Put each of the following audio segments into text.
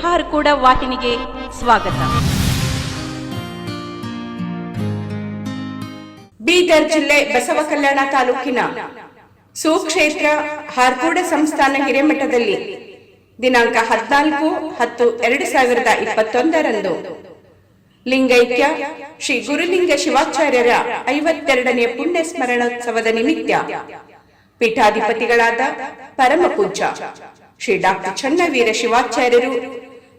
ಹಾರ್ಕೂಡ ವಾಹಿನಿಗೆ ಸ್ವಾಗತ. ಬೀದರ್ ಜಿಲ್ಲೆ ಬಸವಕಲ್ಯಾಣ ತಾಲೂಕಿನ ಸುಕ್ಷೇತ್ರ ಹಾರ್ಕೂಡ ಸಂಸ್ಥಾನ ಹಿರೇಮಠದಲ್ಲಿ ದಿನಾಂಕ 14/10/2021 ಲಿಂಗೈಕ್ಯ ಶ್ರೀ ಗುರುಲಿಂಗ ಶಿವಾಚಾರ್ಯರ 52ನೇ ಪುಣ್ಯ ಸ್ಮರಣೋತ್ಸವದ ನಿಮಿತ್ತ ಪೀಠಾಧಿಪತಿಗಳಾದ ಪರಮ ಪೂಜ್ಯ ಶ್ರೀ ಡಾಕ್ಟರ್ ಚನ್ನವೀರ ಶಿವಾಚಾರ್ಯರು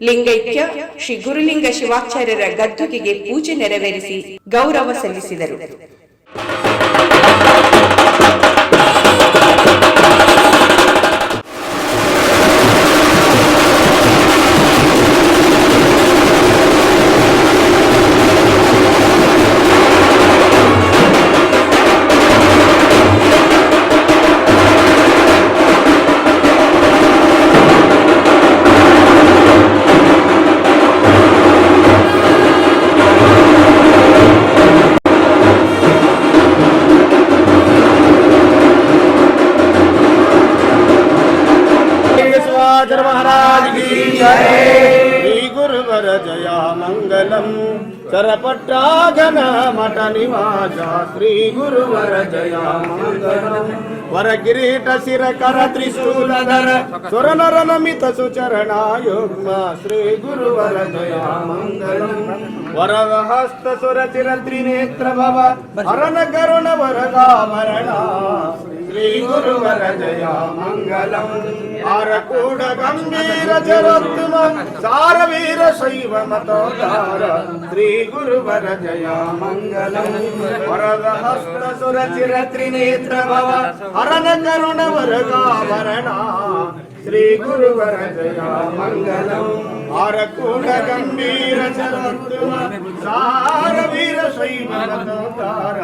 ಲಿಂಗೈಕ್ಯ ಶ್ರೀ ಗುರುಲಿಂಗ ಶಿವಾಚಾರ್ಯರ ಗದ್ದುಗೆಗೆ ಪೂಜೆ ನೆರವೇರಿಸಿ ಗೌರವ ಸಲ್ಲಿಸಿದರು. महाराज की जय. श्री गुरुवर जया मंगलम सरपट्टा जन मठ निवास श्री गुरुवर जया मंगलम वर किरीट शिर कर त्रिशूलधर सुर नर नमित सुचरणा युग्म श्री गुरुवर जया मंगलम वरद हस्त सुर चिर त्रिनेत्र भव हरण करुण वरदाभरण श्री गुरुवर जया मंगलम हारकूड गंभीर जरोत्तम सारवीर शैव मतोद्धार श्री गुरुवर जया मंगलम वरद हस्त सुर चिर त्रिनेत्र भव हरण करुण वरदाभरण श्री गुरुवर जया मंगलम हारकूड गंभीर जरोत्तम सारवीर शैव मतोद्धार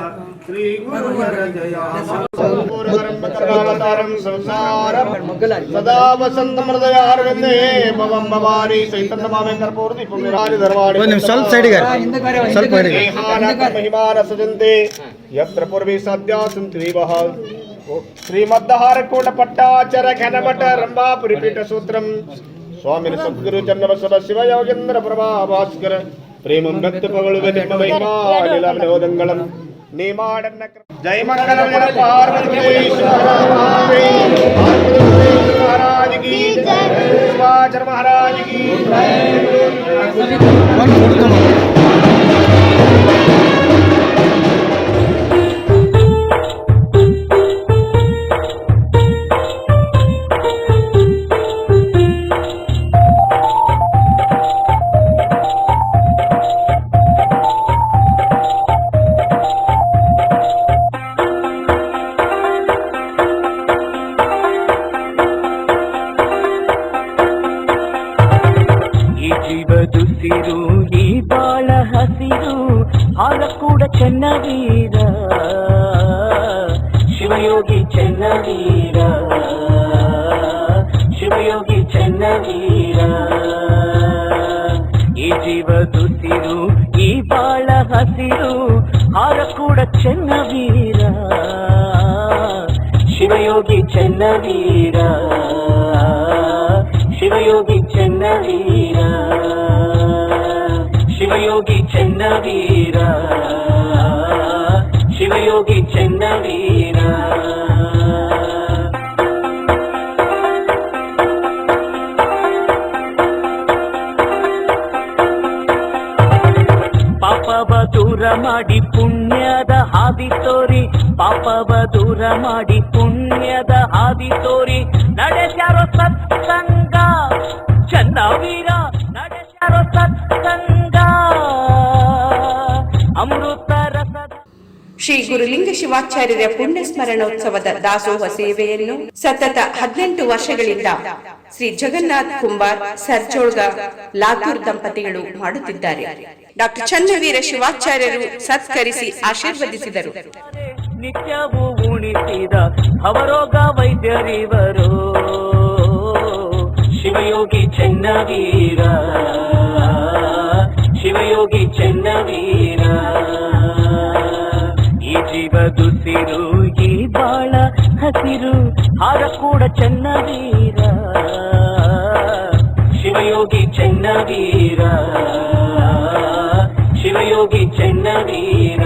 श्री गुरुवर जया सदा वसंत मृदयार्गते भवं भवानी चैतन्य मामे कर्पूर दीप मेरारि दरबार ಸ್ವಲ್ಪ ಸೈಡಿಗೆ ಸ್ವಲ್ಪ ಸೈಡಿಗೆ महिमान सजन्ते यत्र पूर्वे सद्या संत्रिवः श्रीमद्हारकोट पट्टाचर घनमठ रंभापुरी पीठ सूत्रम स्वामी सद्गुरु चन्नबसव शिव योगेंद्र प्रभा भास्कर प्रेमं व्यक्त पगळुवे ನಿಮ್ಮ ಮಹಿಮಾ ಲೀಲಾವನೋದಂಗಳಂ ನೇಮಾಡನ್ನ जय मंगल पार्वती महाराज की जय. शिवाचार्य महाराज की जय. ಜೀವದುಸಿರು ಈ ಬಾಳ ಹಸಿರು ಹಾರಕೂಡ ಚನ್ನವೀರ ಶಿವಯೋಗಿ ಚನ್ನವೀರ ಶಿವಯೋಗಿ ಚನ್ನವೀರ ಈ ಜೀವದುಸಿರು ಈ ಬಾಳ ಹಸಿರು ಹಾರಕೂಡ ಚನ್ನವೀರ ಶಿವಯೋಗಿ ಚನ್ನವೀರ ಶಿವಯೋಗಿ ಚನ್ನವೀರ ಶಿವಯೋಗಿ ಚನ್ನವೀರ ಶಿವಯೋಗಿ ಚನ್ನವೀರ ಪಾಪವ ದೂರ ಮಾಡಿ ಪುಣ್ಯದ ಹಾದಿ ತೋರಿ ಪಾಪವ ದೂರ ಮಾಡಿ ಪುಣ್ಯದ ಹಾದಿ ತೋರಿ ನಡೆಸ್ಯಾರೋ ಸತ್ಸಂಗ ಚನ್ನವೀರ ನಡೆಸ್ಯಾರೋ ಸತ್ಸಂಗ ಅಮೃತ ರಸದ ಶ್ರೀ ಗುರುಲಿಂಗ ಶಿವಾಚಾರ್ಯರ ಪುಣ್ಯ ಸ್ಮರಣೋತ್ಸವದ ದಾಸೋಹ ಸೇವೆಯನ್ನು ಸತತ 18 ವರ್ಷಗಳಿಂದ ಶ್ರೀ ಜಗನ್ನಾಥ್ ಕುಂಬಾರ್ ಸರ್ಜೋಳ್ಗ ಲಾತೂರ್ ದಂಪತಿಗಳು ಮಾಡುತ್ತಿದ್ದಾರೆ. ಡಾಕ್ಟರ್ ಚನ್ನವೀರ ಶಿವಾಚಾರ್ಯರು ಸತ್ಕರಿಸಿ ಆಶೀರ್ವದಿಸಿದರು. ನಿತ್ಯವೂ ಉಣಿಸಿದ ಭವರೋಗ ವೈದ್ಯರಿವರು ಶಿವಯೋಗಿ ಚನ್ನವೀರ ಶಿವಯೋಗಿ ಚನ್ನವೀರ ಈ ಜೀವದುಸಿರು ಈ ಬಾಳ ಹಸಿರು ಹಾರಕೂಡ ಚನ್ನವೀರ ಶಿವಯೋಗಿ ಚೆನ್ನವೀರ ಶಿವಯೋಗಿ ಚೆನ್ನವೀರ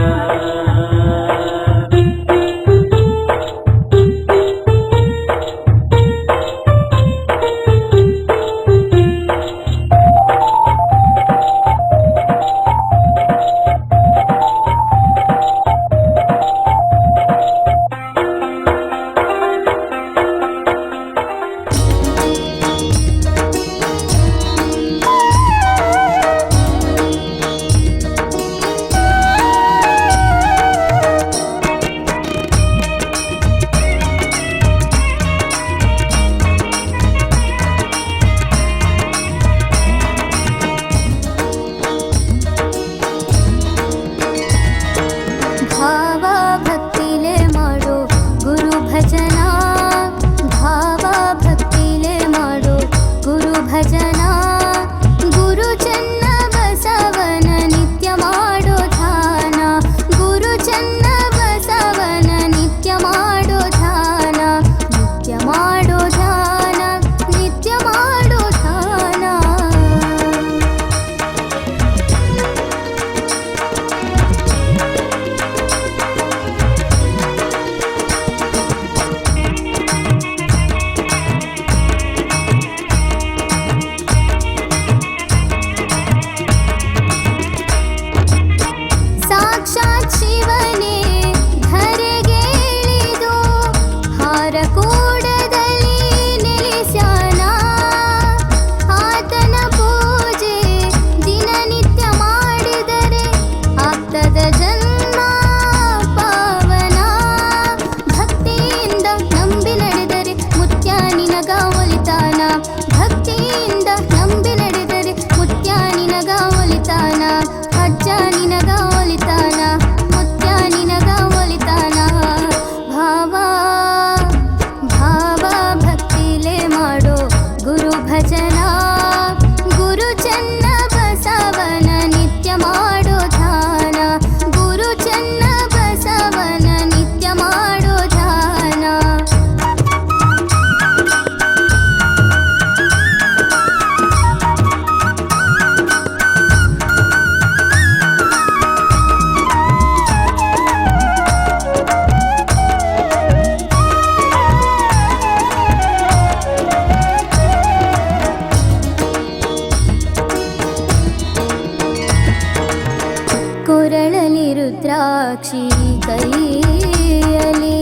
ರುದ್ರಾಕ್ಷಿ ಕೈಯಲ್ಲಿ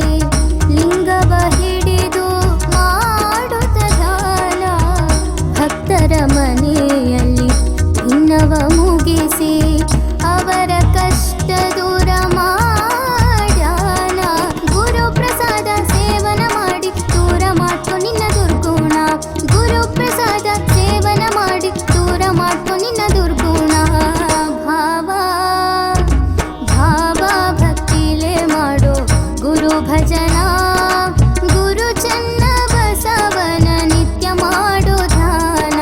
ಲಿಂಗವ ಹಿಡಿದು ಮಾಡುತ್ತ ಧ್ಯಾನ, ಭಕ್ತರ ಮನೆಯಲ್ಲಿ ಇನ್ನವ ಮುಗಿಸಿ ಅವರ ಕಷ್ಟ ದೂರ ಮಾಡ್ಯಾನ. ಗುರು ಪ್ರಸಾದ ಸೇವನ ಮಾಡಿ ದೂರ ಮಾಡ್ಕೊ ನಿನ್ನ ದುರ್ಗುಣ, ಗುರು ಪ್ರಸಾದ ಸೇವನ ಮಾಡಿ ದೂರ ಮಾಡ್ಕೊ ನಿನ್ನ ದುರ್ಗುಣ. ಭಜನ ಗುರು ಚನ್ನ ಬಸವನ ನಿತ್ಯ ಮಾಡೋ ಧ್ಯಾನ,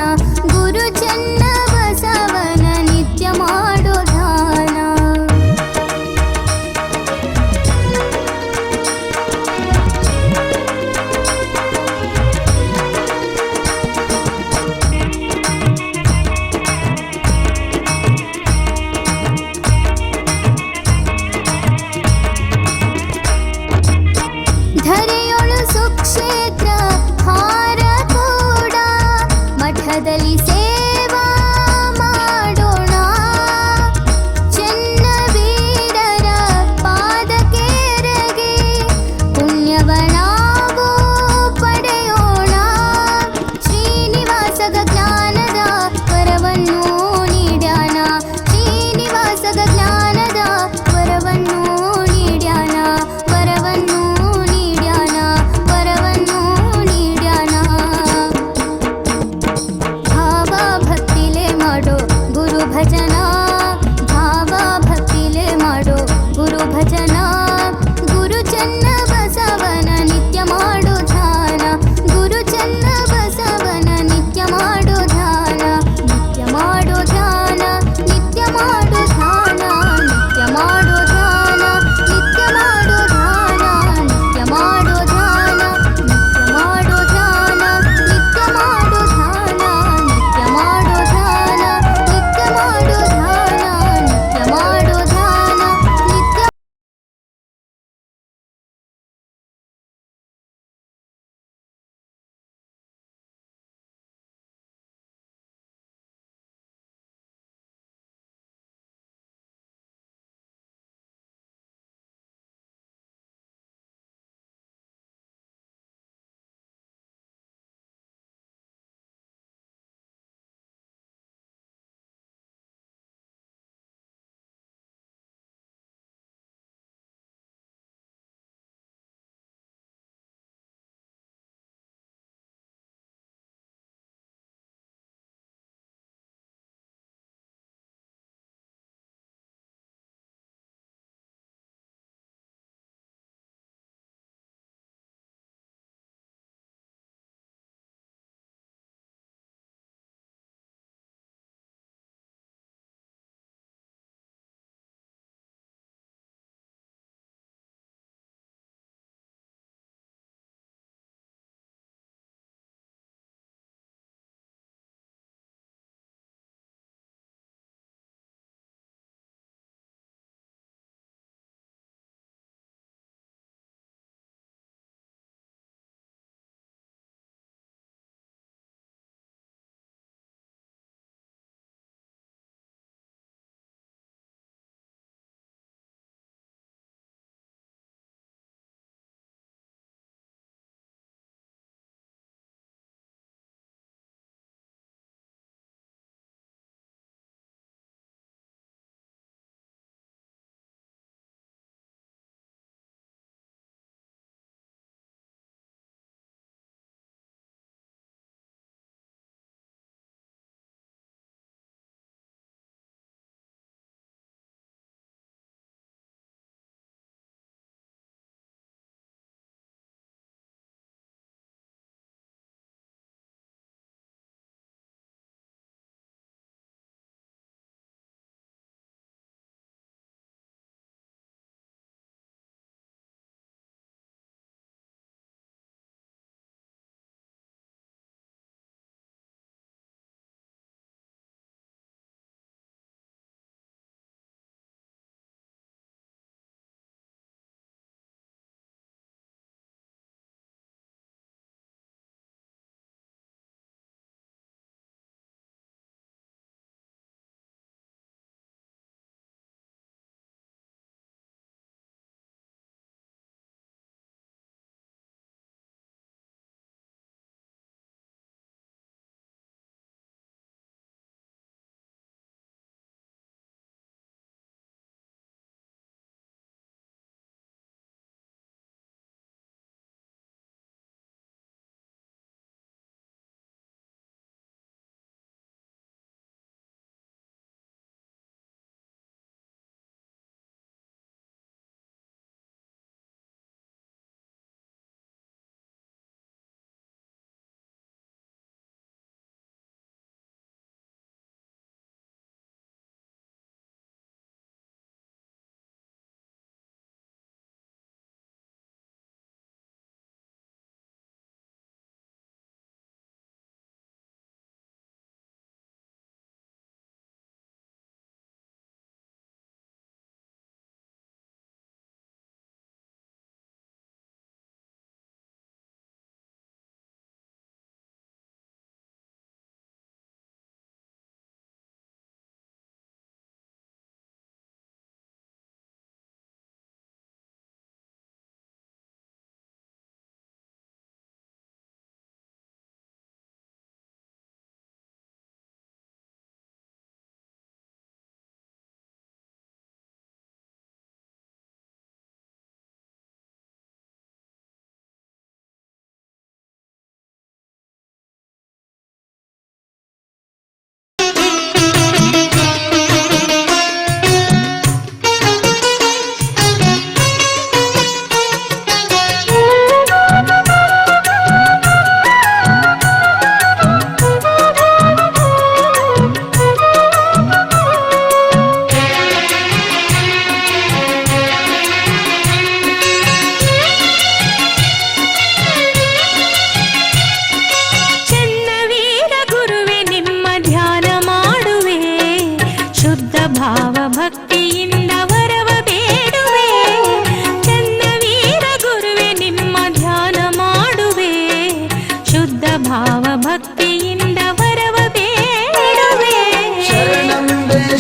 ಗುರು ಚನ್ನ ಬಸವನ ನಿತ್ಯ ಮಾಡೋ ಧ್ಯಾನ. ಧರೆಯೊಳು ಸುಕ್ಷೇತ್ರ ಹಾರ ಕೂಡ ಮಠದಲ್ಲಿ ಸೇವಾ ಮಾಡೋಣ. ಚೆನ್ನವೀರರ ಪಾದಕೆರಗಿ ಪುಣ್ಯವ ನಾವು ಪಡೆಯೋಣ. ಶ್ರೀನಿವಾಸಗ ಜ್ಞಾನದ ವರವನ್ನು ನೀಡ್ಯಾನ, ಶ್ರೀನಿವಾಸಗ ಜ್ಞಾನದ ವರವನ್ನು ನೀಡ್ಯಾನ, ವರವನ್ನು ವರವನ್ನು ನೀಡ್ಯಾನ. ಭಾವ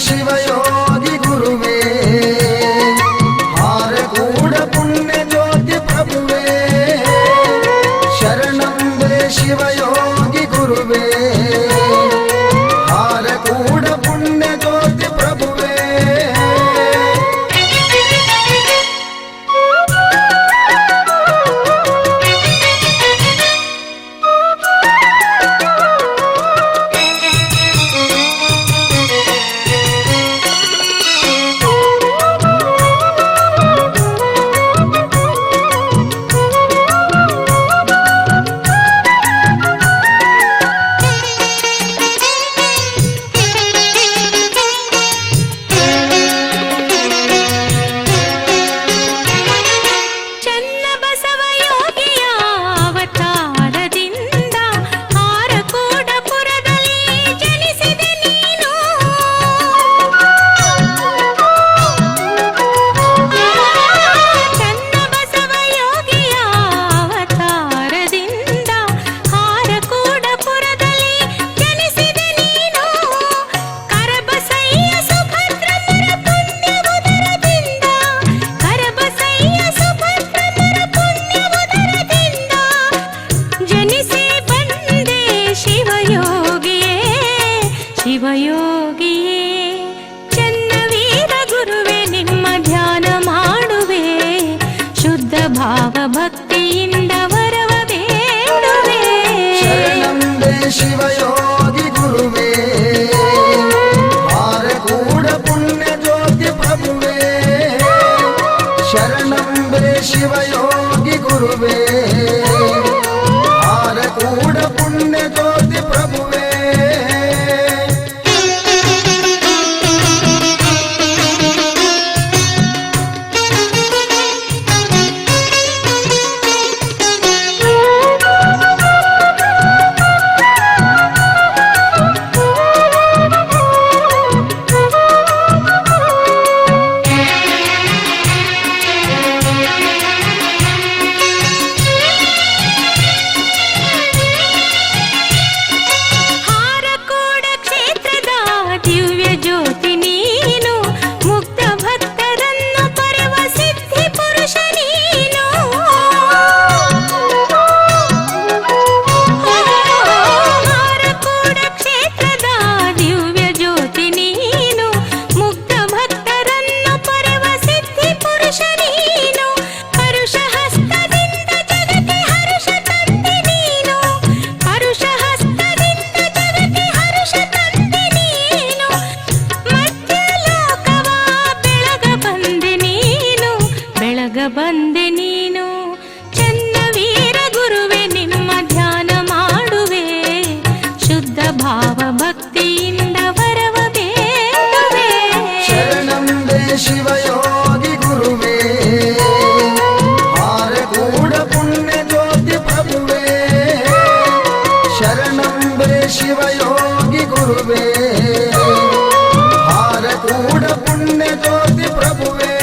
ಶಿವಯೋಗಿ ಗುರುವೇ ಹಾರಗೂಡ ಪುಣ್ಯ ಜ್ಯೋತಿ ಪ್ರಭುವೇ ಶರಣಂಬೆ ಶಿವಯೋಗಿ ಗುರುವೇ ಹಾರಗೂಡ ಪುಣ್ಯ ಜ್ಯೋತಿ ಪ್ರಭುವೇ ಶಿವಯೋಗಿಯೇ ಚನ್ನವೀರ ಗುರುವೇ ನಿಮ್ಮ ಧ್ಯಾನ ಮಾಡುವೆ ಶುದ್ಧ ಭಾವ ಭಕ್ತಿಯಿಂದ ವರವ ಬೇಡುವೆ ಶರಣಂಬೆ ಶಿವಯೋಗಿ ಗುರುವೇ ಹಾರಗೂಡ ಪುಣ್ಯ ಜ್ಯೋತಿ ಪ್ರಭುವೇ ಶರಣಂಬೆ ಶಿವಯೋಗಿ ಗುರುವೇ ಹಾರಗೂಡ ಪುಣ್ಯ ಜ್ಯೋತಿ ಪ್ರಭುವೇ ಬಂದೆ ನೀನು ಚನ್ನವೀರ ಗುರುವೇ ನಿಮ್ಮ ಧ್ಯಾನ ಮಾಡುವೆ ಶುದ್ಧ ಭಾವ ಭಕ್ತಿಯಿಂದ ವರವ ಬೇಡುವೆ ಶರಣಂಬೆ ಶಿವಯೋಗಿ ಗುರುವೇ ಹಾರಗೂಡ ಪುಣ್ಯ ಜ್ಯೋತಿ ಪ್ರಭುವೇ ಶರಣಂಬೆ ಶಿವಯೋಗಿ ಗುರುವೇ ಹಾರಗೂಡ ಪುಣ್ಯ ಜ್ಯೋತಿ ಪ್ರಭುವೇ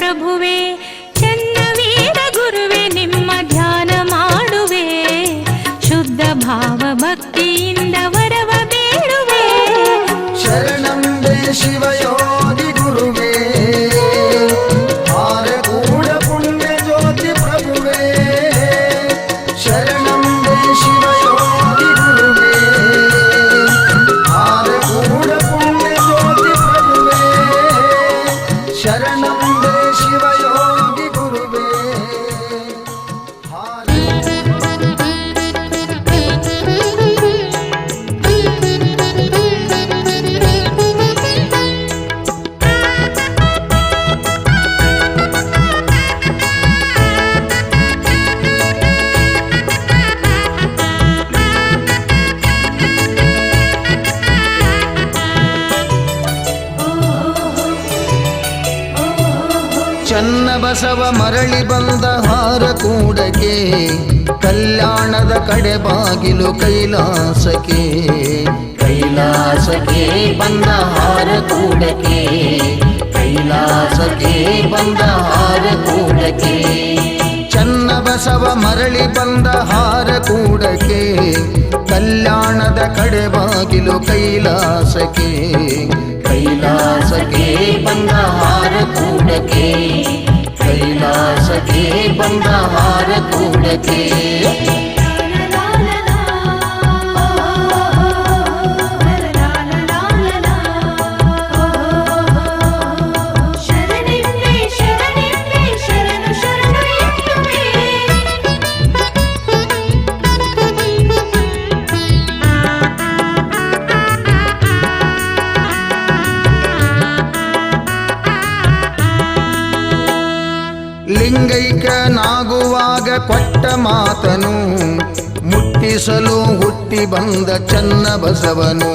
ಪ್ರಭುವೇ ಚನ್ನವೀರ ಗುರುವೇ ನಿಮ್ಮ ಧ್ಯಾನ ಮಾಡುವೆ ಶುದ್ಧ ಭಾವ ಭಕ್ತಿಯಿಂದ ವರವ ಬೇಡುವೆ ಶರಣಂಬೆ ಶಿವಯೋಗಿ ಗುರುವೇ ಬಸವ ಮರಳಿ ಬಂದ ಹಾರ ಕೂಡಕ್ಕೆ ಕಲ್ಯಾಣದ ಕಡೆ ಬಾಗಿಲು ಕೈಲಾಸಕ್ಕೆ ಕೈಲಾಸಕ್ಕೆ ಬಂದ ಹಾರ ಕೂಡಕ್ಕೆ ಕೈಲಾಸಕ್ಕೆ ಬಂದ ಹಾರ ಕೂಡಕ್ಕೆ ಚನ್ನ ಬಸವ ಮರಳಿ ಬಂದ ಹಾರ ಕೂಡಕ್ಕೆ ಕಲ್ಯಾಣದ ಕಡೆ ಬಾಗಿಲು ಕೈಲಾಸಕ್ಕೆ ಕೈಲಾಸಕ್ಕೆ ಬಂದ ಹಾರ ಕೂಡಕ್ಕೆ ಕೈಲಾಸಕ್ಕೆ ಬಂದ ಹಾರ ಕೂಡಕ್ಕೆ ಲಿಂಗೈಕ್ಯನಾಗುವಾಗ ಕೊಟ್ಟ ಮಾತನು ಮುಟ್ಟಿಸಲು ಹುಟ್ಟಿ ಬಂದ ಚನ್ನ ಬಸವನು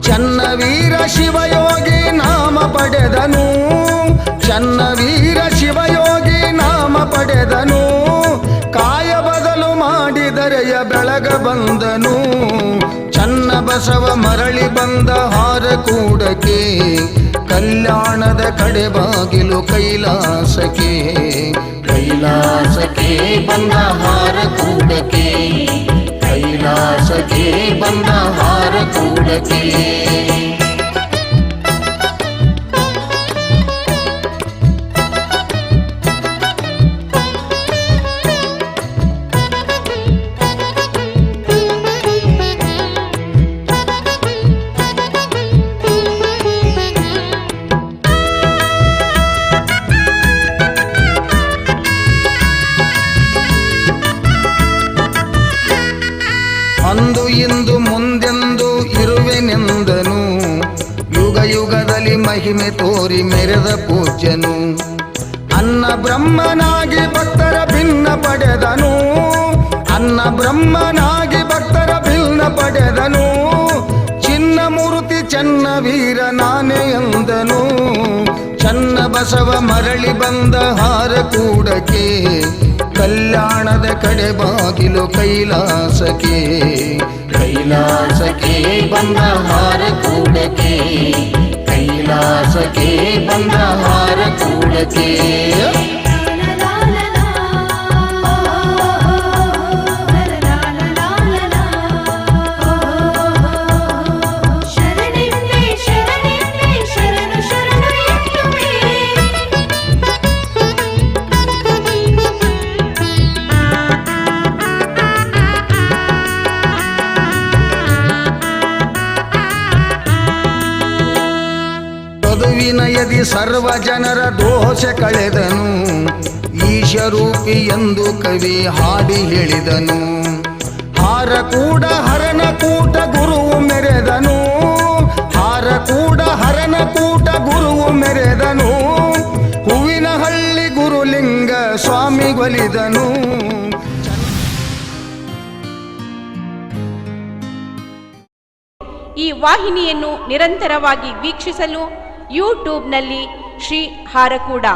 ಚನ್ನವೀರ ಶಿವಯೋಗಿ ನಾಮ ಪಡೆದನು ಚನ್ನವೀರ ಶಿವಯೋಗಿ ನಾಮ ಪಡೆದನು ಕಾಯ ಬದಲು ಮಾಡಿದರೆಯ ಬೆಳಗ ಬಂದನು ಚನ್ನ ಬಸವ ಮರಳಿ ಬಂದ ಹಾರ ಕೂಡಕ್ಕೆ ಕಲ್ಯಾಣದ ಕಡೆ ಬಾಗಿಲು ಕೈಲಾಸಕ್ಕೆ ಕೈಲಾಸಕ್ಕೆ ಬಂದ ಹಾರ ಕೂಡಕ್ಕೆ ಕೈಲಾಸಕ್ಕೆ ಬಂದ ಹಾರ ಕೂಡಕ್ಕೆ ಅಂದು ಇಂದು ಮುಂದೆಂದು ಇರುವೆನೆಂದನು ಯುಗ ಯುಗದಲ್ಲಿ ಮಹಿಮೆ ತೋರಿ ಮೆರೆದ ಪೂಜ್ಯನು ಅನ್ನ ಬ್ರಹ್ಮನಾಗಿ ಭಕ್ತರ ಭಿನ್ನ ಪಡೆದನು ಅನ್ನ ಬ್ರಹ್ಮನಾಗಿ ಭಕ್ತರ ಭಿನ್ನ ಪಡೆದನು ಚಿನ್ನ ಮೂರ್ತಿ ಚನ್ನವೀರ ನಾನೇ ಎಂದನು ಚನ್ನ ಬಸವ ಮರಳಿ ಬಂದ ಹಾರ ಕೂಡಕ್ಕೆ ಕಲ್ಯಾಣದ ಕಡೆ ಬಾಗಿಲು ಕೈಲಾಸಕ್ಕೆ ಕೈಲಾಸಕ್ಕೆ ಬಂದ ಹಾರ ಕೂಡಕ್ಕೆ ಕೈಲಾಸಕ್ಕೆ ಬಂದ ಹಾರ ಕೂಡಕ್ಕೆ ವಿನಯದಿ ಸರ್ವ ಜನರ ದೋಷ ಕಳೆದನು ಈಶರೂಪಿ ಎಂದು ಕವಿ ಹಾಡಿ ಹೇಳಿದನು ಹಾರ ಕೂಡ ಹರನ ಕೂಟ ಗುರುವು ಮೆರೆದನು ಹಾರ ಕೂಡ ಹರನ ಕೂಟ ಗುರುವು ಮೆರೆದನು ಹೂವಿನಹಳ್ಳಿ ಗುರುಲಿಂಗ ಸ್ವಾಮಿಗೊಲಿದನು ಈ ವಾಹಿನಿಯನ್ನು ನಿರಂತರವಾಗಿ ವೀಕ್ಷಿಸಲು ಯೂಟ್ಯೂಬ್ನಲ್ಲಿ ಶ್ರೀ ಹಾರಕೂಡ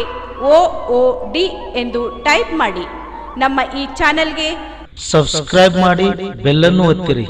SRIHARKOOD ಎಂದು ಟೈಪ್ ಮಾಡಿ. ನಮ್ಮ ಈ ಚಾನೆಲ್ಗೆ ಸಬ್ಸ್ಕ್ರೈಬ್ ಮಾಡಿ, ಬೆಲ್ ಅನ್ನು ಒತ್ತಿರಿ.